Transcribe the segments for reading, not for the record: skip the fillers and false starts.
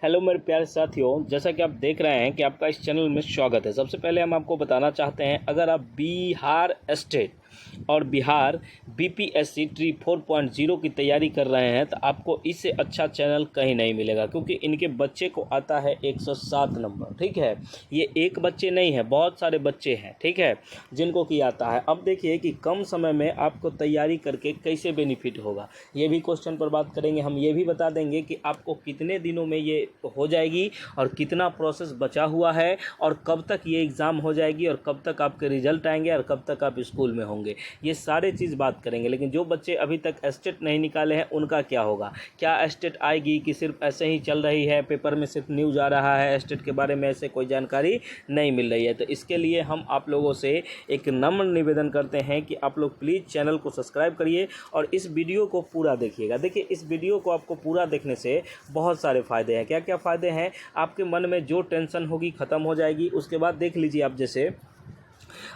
Hello मेरे प्यारे साथियों, जैसा कि आप देख रहे हैं कि आपका इस चैनल में स्वागत है। सबसे पहले हम आपको बताना चाहते हैं, अगर आप बिहार स्टेट और बिहार बीपीएससी ट्री 4.0 की तैयारी कर रहे हैं तो आपको इससे अच्छा चैनल कहीं नहीं मिलेगा, क्योंकि इनके बच्चे को आता है 107 नंबर। ठीक है, ये एक बच्चे नहीं है, बहुत सारे बच्चे हैं, ठीक है, जिनको कि आता है। अब देखिए कि कम समय में आपको तैयारी करके कैसे बेनिफिट होगा, ये भी क्वेश्चन पर बात करेंगे। हम ये भी बता देंगे कि आपको कितने दिनों में ये हो जाएगी और कितना प्रोसेस बचा हुआ है और कब तक ये एग्ज़ाम हो जाएगी और कब तक आपके रिजल्ट आएंगे और कब तक आप स्कूल में होंगे, ये सारे चीज़ बात करेंगे। लेकिन जो बच्चे अभी तक एस्टेट नहीं निकाले हैं उनका क्या होगा, क्या एस्टेट आएगी कि सिर्फ ऐसे ही चल रही है, पेपर में सिर्फ न्यूज़ आ रहा है, एस्टेट के बारे में ऐसे कोई जानकारी नहीं मिल रही है। तो इसके लिए हम आप लोगों से एक नम्र निवेदन करते हैं कि आप लोग प्लीज़ चैनल को सब्सक्राइब करिए और इस वीडियो को पूरा देखिएगा। देखिए, इस वीडियो को आपको पूरा देखने से बहुत सारे फ़ायदे हैं। क्या क्या फ़ायदे हैं, आपके मन में जो टेंशन होगी ख़त्म हो जाएगी। उसके बाद देख लीजिए आप, जैसे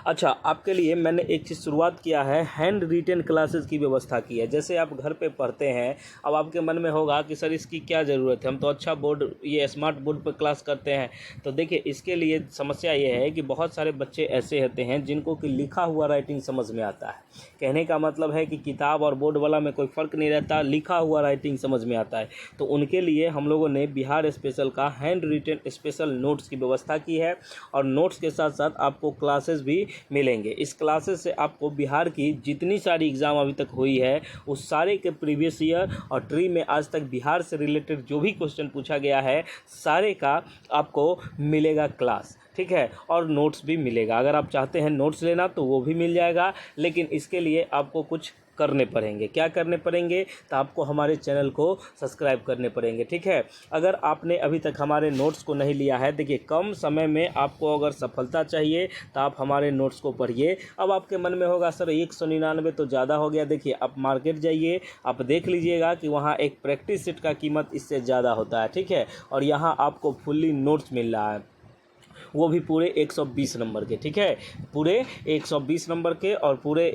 अच्छा, आपके लिए मैंने एक चीज़ शुरुआत किया है, हैंड रिटेन क्लासेस की व्यवस्था की है। जैसे आप घर पे पढ़ते हैं, अब आपके मन में होगा कि सर इसकी क्या ज़रूरत है, हम तो अच्छा बोर्ड, ये स्मार्ट बोर्ड पर क्लास करते हैं। तो देखिए, इसके लिए समस्या ये है कि बहुत सारे बच्चे ऐसे होते हैं जिनको कि लिखा हुआ राइटिंग समझ में आता है। कहने का मतलब है कि किताब और बोर्ड वाला में कोई फ़र्क नहीं रहता, लिखा हुआ राइटिंग समझ में आता है। तो उनके लिए हम लोगों ने बिहार स्पेशल का हैंड रिटेन स्पेशल नोट्स की व्यवस्था की है और नोट्स के साथ साथ आपको क्लासेस भी मिलेंगे। इस क्लासेस से आपको बिहार की जितनी सारी एग्ज़ाम अभी तक हुई है उस सारे के प्रीवियस ईयर और ट्री में आज तक बिहार से रिलेटेड जो भी क्वेश्चन पूछा गया है सारे का आपको मिलेगा क्लास, ठीक है, और नोट्स भी मिलेगा। अगर आप चाहते हैं नोट्स लेना तो वो भी मिल जाएगा, लेकिन इसके लिए आपको कुछ करने पड़ेंगे। क्या करने पड़ेंगे, तो आपको हमारे चैनल को सब्सक्राइब करने पड़ेंगे, ठीक है। अगर आपने अभी तक हमारे नोट्स को नहीं लिया है, देखिए कम समय में आपको अगर सफलता चाहिए तो आप हमारे नोट्स को पढ़िए। अब आपके मन में होगा सर 199 तो ज़्यादा हो गया। देखिए, आप मार्केट जाइए, आप देख लीजिएगा कि वहाँ एक प्रैक्टिस सेट का कीमत इससे ज़्यादा होता है, ठीक है, और यहाँ आपको फुल्ली नोट्स मिल रहा है, वो भी पूरे 120 नंबर के, ठीक है, पूरे 120 नंबर के और पूरे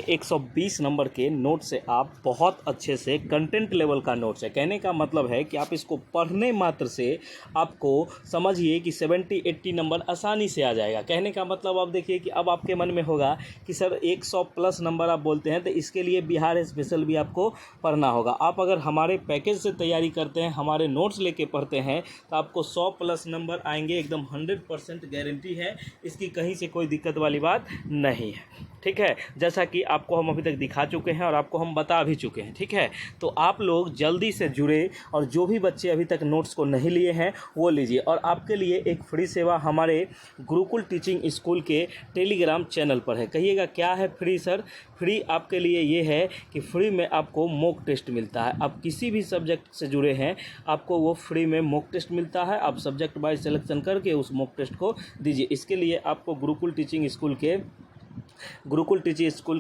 120 नंबर के नोट से आप बहुत अच्छे से कंटेंट लेवल का नोट्स है। कहने का मतलब है कि आप इसको पढ़ने मात्र से आपको समझिए कि 70-80 नंबर आसानी से आ जाएगा। कहने का मतलब आप देखिए कि अब आपके मन में होगा कि सर 100 प्लस नंबर आप बोलते हैं, तो इसके लिए बिहार स्पेशल भी आपको पढ़ना होगा। आप अगर हमारे पैकेज से तैयारी करते हैं, हमारे नोट्स लेके पढ़ते हैं, तो आपको 100 प्लस नंबर आएंगे, एकदम 100% गारंटी है, इसकी कहीं से कोई दिक्कत वाली बात नहीं है, ठीक है। जैसा कि आपको हम अभी तक दिखा चुके हैं और आपको हम बता भी चुके हैं, ठीक है। तो आप लोग जल्दी से जुड़े और जो भी बच्चे अभी तक नोट्स को नहीं लिए हैं वो लीजिए। और आपके लिए एक फ्री सेवा हमारे गुरुकुल टीचिंग स्कूल के टेलीग्राम चैनल पर है। कहिएगा क्या है फ्री सर? फ्री आपके लिए ये है कि फ्री में आपको मॉक टेस्ट मिलता है। आप किसी भी सब्जेक्ट से जुड़े हैं, आपको वो फ्री में मॉक टेस्ट मिलता है। आप सब्जेक्ट वाइज सिलेक्शन करके उस मॉक टेस्ट को दीजिए। इसके लिए आपको गुरुकुल टीचिंग स्कूल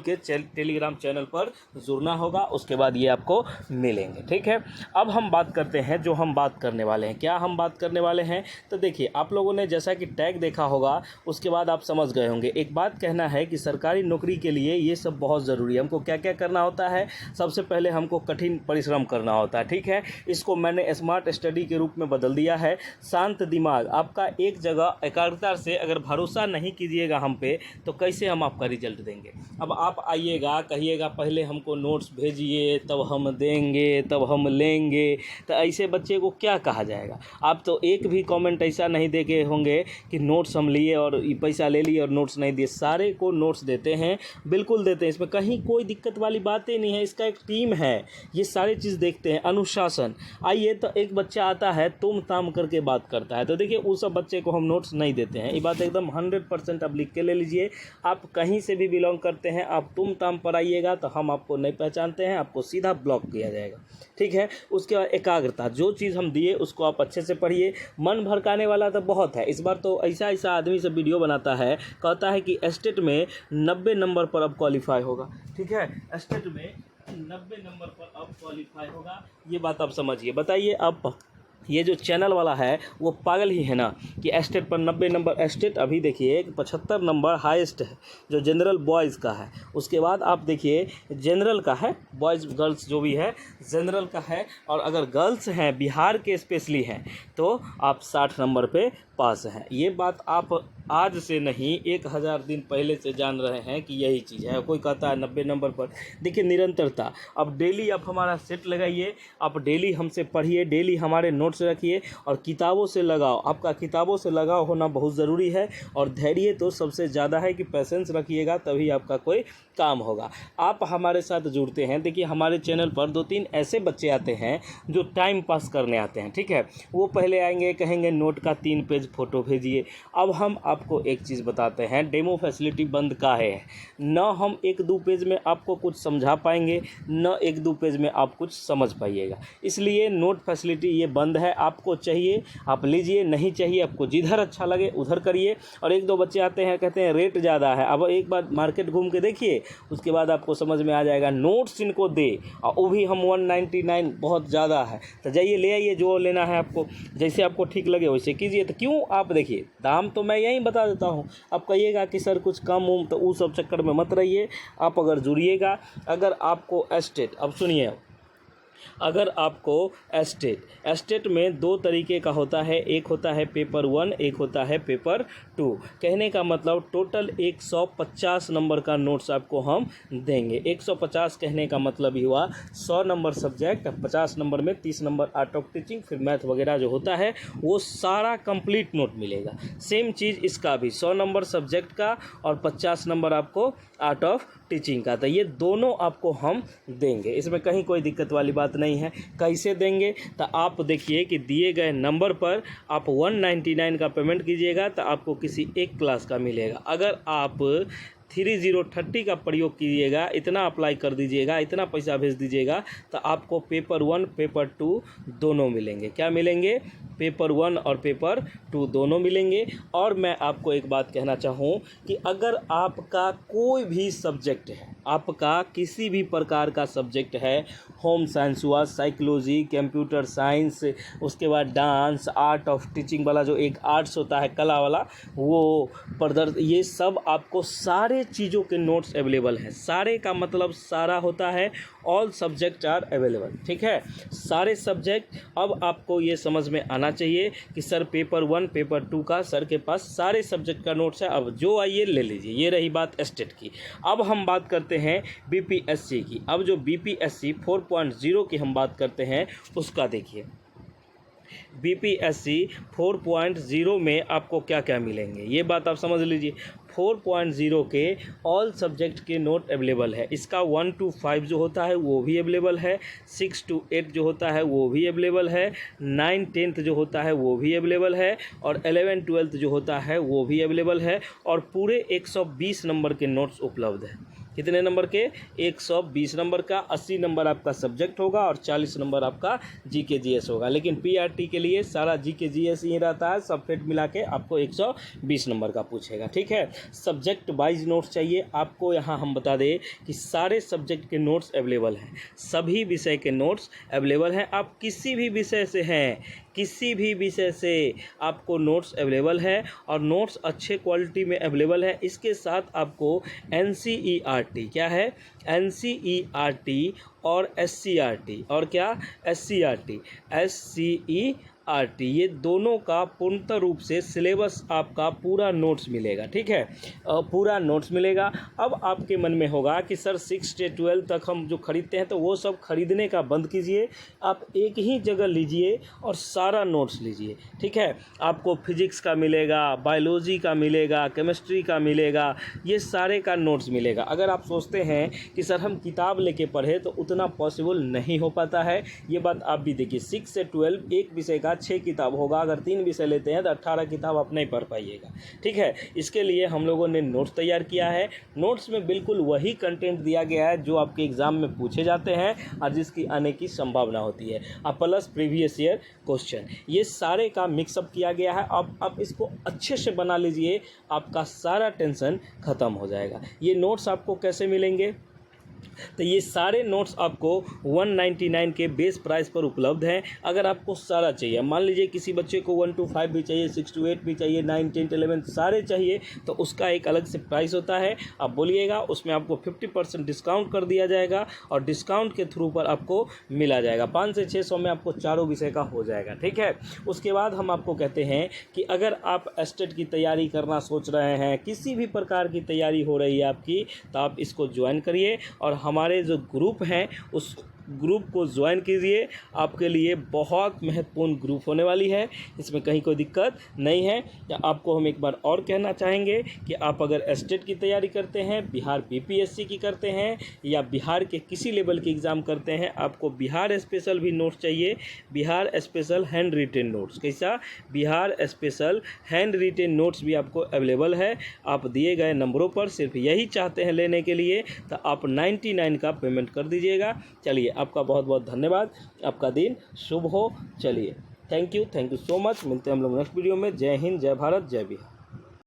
के टेलीग्राम चैनल पर जुड़ना होगा, उसके बाद ये आपको मिलेंगे, ठीक है। अब हम बात करते हैं, जो हम बात करने वाले हैं, क्या हम बात करने वाले हैं, तो देखिए आप लोगों ने जैसा कि टैग देखा होगा उसके बाद आप समझ गए होंगे। एक बात कहना है कि सरकारी नौकरी के लिए ये सब बहुत ज़रूरी है। हमको क्या क्या करना होता है, सबसे पहले हमको कठिन परिश्रम करना होता है, ठीक है। इसको मैंने स्मार्ट स्टडी के रूप में बदल दिया है। शांत दिमाग, आपका एक जगह एकाग्रता से अगर भरोसा नहीं कीजिएगा हम पे, तो कैसे हम आपका रिजल्ट देंगे। अब आप आइएगा, कहिएगा पहले हमको नोट्स भेजिए तब हम देंगे तब हम लेंगे, तो ऐसे बच्चे को क्या कहा जाएगा। आप तो एक भी कमेंट ऐसा नहीं देखे होंगे कि नोट्स हम लिए और पैसा ले लिए और नोट्स नहीं दिए। सारे को नोट्स देते हैं, बिल्कुल देते हैं, इसमें कहीं कोई दिक्कत वाली बातें नहीं है। इसका एक टीम है, ये सारी चीज़ देखते हैं, अनुशासन। आइए, तो एक बच्चा आता है तुम ताम करके बात करता है, तो देखिए उस सब बच्चे को हम नोट्स नहीं देते हैं। ये बात एकदम 100% आप लिख के ले लीजिए। आप कहीं से भी बिलोंग करते हैं, आप तुम ताम पर आइएगा तो हम आपको नहीं पहचानते हैं, आपको सीधा ब्लॉक किया जाएगा, ठीक है। उसके बाद एकाग्रता, जो चीज़ हम दिए उसको आप अच्छे से पढ़िए। मन भड़काने वाला तो बहुत है, इस बार तो ऐसा ऐसा आदमी से वीडियो बनाता है, कहता है कि स्टेट में 90 नंबर पर अब क्वालिफाई होगा, ठीक है, स्टेट में 90 नंबर पर अब क्वालिफाई होगा। ये बात आप समझिए। बताइए, आप ये जो चैनल वाला है वो पागल ही है ना कि एस्टेट पर 90 नंबर। एस्टेट अभी देखिए 75 नंबर हाईएस्ट है जो जनरल बॉयज़ का है। उसके बाद आप देखिए जनरल का है, बॉयज़ गर्ल्स जो भी है जनरल का है। और अगर गर्ल्स हैं बिहार के स्पेशली हैं तो आप 60 नंबर पे पास हैं। ये बात आप आज से नहीं 1000 दिन पहले से जान रहे हैं कि यही चीज़ है। कोई कहता है 90 नंबर पर। देखिए निरंतरता, अब डेली आप हमारा सेट लगाइए, आप डेली हमसे पढ़िए, डेली हमारे नोट्स रखिए और किताबों से लगाओ। आपका किताबों से लगाव होना बहुत ज़रूरी है। और धैर्य तो सबसे ज़्यादा है कि पैसेंस रखिएगा तभी आपका कोई काम होगा। आप हमारे साथ जुड़ते हैं, देखिए हमारे चैनल पर 2-3 ऐसे बच्चे आते हैं जो टाइम पास करने आते हैं, ठीक है। वो पहले आएंगे कहेंगे नोट का 3 पेज फ़ोटो भेजिए। अब हम आपको एक चीज़ बताते हैं, डेमो फैसिलिटी बंद का है। न हम 1-2 पेज में आपको कुछ समझा पाएंगे, न 1-2 पेज में आप कुछ समझ पाइएगा। इसलिए नोट फैसिलिटी ये बंद है। आपको चाहिए आप लीजिए, नहीं चाहिए आपको जिधर अच्छा लगे उधर करिए। और 1-2 बच्चे आते हैं कहते हैं रेट ज़्यादा है। अब एक बार मार्केट घूम के देखिए, उसके बाद आपको समझ में आ जाएगा। नोट्स इनको दे और वो भी हम 199 बहुत ज़्यादा है। तो जाइए ले आइए, जो लेना है आपको, जैसे आपको ठीक लगे वैसे कीजिए। तो क्यों आप देखिए दाम तो मैं यहीं बता देता हूँ। आप कहिएगा कि सर कुछ कम उम, तो उस सब चक्कर में मत रहिए। आप अगर जुड़िएगा, अगर आपको एस्टेट, अब सुनिए, अगर आपको एस्टेट में 2 तरीके का होता है, एक होता है पेपर 1, एक होता है पेपर 2। कहने का मतलब टोटल 150 नंबर का नोट्स आपको हम देंगे। 150 कहने का मतलब ही हुआ 100 नंबर सब्जेक्ट, 50 नंबर में 30 नंबर आर्ट ऑफ टीचिंग, फिर मैथ वगैरह जो होता है वो सारा कंप्लीट नोट मिलेगा। सेम चीज़ इसका भी 100 नंबर सब्जेक्ट का और 50 नंबर आपको आर्ट ऑफ टीचिंग का। तो ये दोनों आपको हम देंगे, इसमें कहीं कोई दिक्कत वाली बात नहीं है। कैसे देंगे तो आप देखिए कि दिए गए नंबर पर आप 199 का पेमेंट कीजिएगा तो आपको किसी एक क्लास का मिलेगा। अगर आप 3030 का प्रयोग कीजिएगा, इतना अप्लाई कर दीजिएगा, इतना पैसा भेज दीजिएगा तो आपको पेपर 1 पेपर 2 दोनों मिलेंगे। क्या मिलेंगे? पेपर 1 और पेपर 2 दोनों मिलेंगे। और मैं आपको एक बात कहना चाहूँ कि अगर आपका कोई भी सब्जेक्ट है, आपका किसी भी प्रकार का सब्जेक्ट है, होम साइंस हुआ, साइकोलॉजी, कंप्यूटर साइंस, उसके बाद डांस, आर्ट ऑफ टीचिंग वाला जो एक आर्ट्स होता है कला वाला, वो ये सब आपको सारे चीज़ों के नोट्स अवेलेबल हैं। सारे का मतलब सारा होता है, ऑल सब्जेक्ट आर अवेलेबल, ठीक है, सारे सब्जेक्ट। अब आपको ये समझ में आना चाहिए कि सर पेपर 1 पेपर 2 का सर के पास सारे सब्जेक्ट का नोट्स है। अब जो आइए ले लीजिए। ये रही बात एस्टेट की। अब हम बात करते हैं बीपीएससी की। अब जो बीपीएससी 4.0 की हम बात करते हैं उसका देखिए। बीपीएससी 4.0 में आपको क्या क्या मिलेंगे ये बात आप समझ लीजिए। 4.0 के ऑल सब्जेक्ट के नोट अवेलेबल है। इसका 1 to 5 जो होता है वो भी अवेलेबल है, 6 to 8 जो होता है वो भी अवेलेबल है, 9 10th जो होता है वो भी अवेलेबल है, और 11 12th जो होता है वो भी अवेलेबल है। और पूरे 120 नंबर के नोट्स उपलब्ध है। कितने नंबर के? 120 नंबर का। 80 नंबर आपका सब्जेक्ट होगा और 40 नंबर आपका जीके जीएस होगा। लेकिन पीआरटी के लिए सारा जीके जीएस ही रहता है, सब फेट मिला के आपको 120 नंबर का पूछेगा, ठीक है। सब्जेक्ट वाइज नोट्स चाहिए आपको, यहाँ हम बता दें कि सारे सब्जेक्ट के नोट्स अवेलेबल हैं, सभी विषय के नोट्स अवेलेबल हैं। आप किसी भी विषय से हैं, किसी भी विषय से आपको नोट्स अवेलेबल है और नोट्स अच्छे क्वालिटी में अवेलेबल है। इसके साथ आपको एनसीईआरटी, क्या है? एनसीईआरटी और एससीईआरटी, और क्या? एससीईआरटी, एससीईआरटी, ये दोनों का पूर्णतः रूप से सिलेबस आपका पूरा नोट्स मिलेगा, ठीक है, पूरा नोट्स मिलेगा। अब आपके मन में होगा कि सर 6 से 12 तक हम जो खरीदते हैं तो वो सब खरीदने का बंद कीजिए, आप एक ही जगह लीजिए और सारा नोट्स लीजिए, ठीक है। आपको फिजिक्स का मिलेगा, बायोलॉजी का मिलेगा, केमिस्ट्री का मिलेगा, ये सारे का नोट्स मिलेगा। अगर आप सोचते हैं कि सर हम किताब लेके पढ़े तो उतना पॉसिबल नहीं हो पाता है, ये बात आप भी देखिए। 6 से 12 एक विषय का 6 किताब होगा, अगर 3 विषय लेते हैं तो 18 किताब आप नहीं पढ़ पाइएगा, ठीक है। इसके लिए हम लोगों ने नोट्स तैयार किया है। नोट्स में बिल्कुल वही कंटेंट दिया गया है जो आपके एग्ज़ाम में पूछे जाते हैं और जिसकी आने की संभावना होती है, प्लस प्रीवियस ईयर क्वेश्चन, ये सारे का मिक्सअप किया गया है। अब आप इसको अच्छे से बना लीजिए, आपका सारा टेंशन ख़त्म हो जाएगा। ये नोट्स आपको कैसे मिलेंगे? तो ये सारे नोट्स आपको 199 के बेस प्राइस पर उपलब्ध हैं। अगर आपको सारा चाहिए, मान लीजिए किसी बच्चे को 1 to 5 भी चाहिए, 6 to 8 भी चाहिए, 9, 10, 11 सारे चाहिए, तो उसका एक अलग से प्राइस होता है। आप बोलिएगा, उसमें आपको 50% डिस्काउंट कर दिया जाएगा और डिस्काउंट के थ्रू पर आपको मिला जाएगा। 500 से 600 में आपको चारों विषय का हो जाएगा, ठीक है। उसके बाद हम आपको कहते हैं कि अगर आप एस्टेट की तैयारी करना सोच रहे हैं, किसी भी प्रकार की तैयारी हो रही है आपकी, तो आप इसको ज्वाइन करिए और हमारे जो ग्रुप हैं उस ग्रुप को ज्वाइन कीजिए। आपके लिए बहुत महत्वपूर्ण ग्रुप होने वाली है, इसमें कहीं कोई दिक्कत नहीं है। या आपको हम एक बार और कहना चाहेंगे कि आप अगर एस्टेट की तैयारी करते हैं, बिहार बीपीएससी की करते हैं या बिहार के किसी लेवल की एग्ज़ाम करते हैं, आपको बिहार स्पेशल भी नोट्स चाहिए, Bihar special handwritten notes, कैसा Bihar special handwritten notes भी आपको अवेलेबल है। आप दिए गए नंबरों पर सिर्फ यही चाहते हैं लेने के लिए, तो आप 99 का पेमेंट कर दीजिएगा। चलिए, आपका बहुत बहुत धन्यवाद, आपका दिन शुभ हो। चलिए, थैंक यू सो मच। मिलते हैं हम लोग नेक्स्ट वीडियो में। जय हिंद, जय भारत, जय बिहार।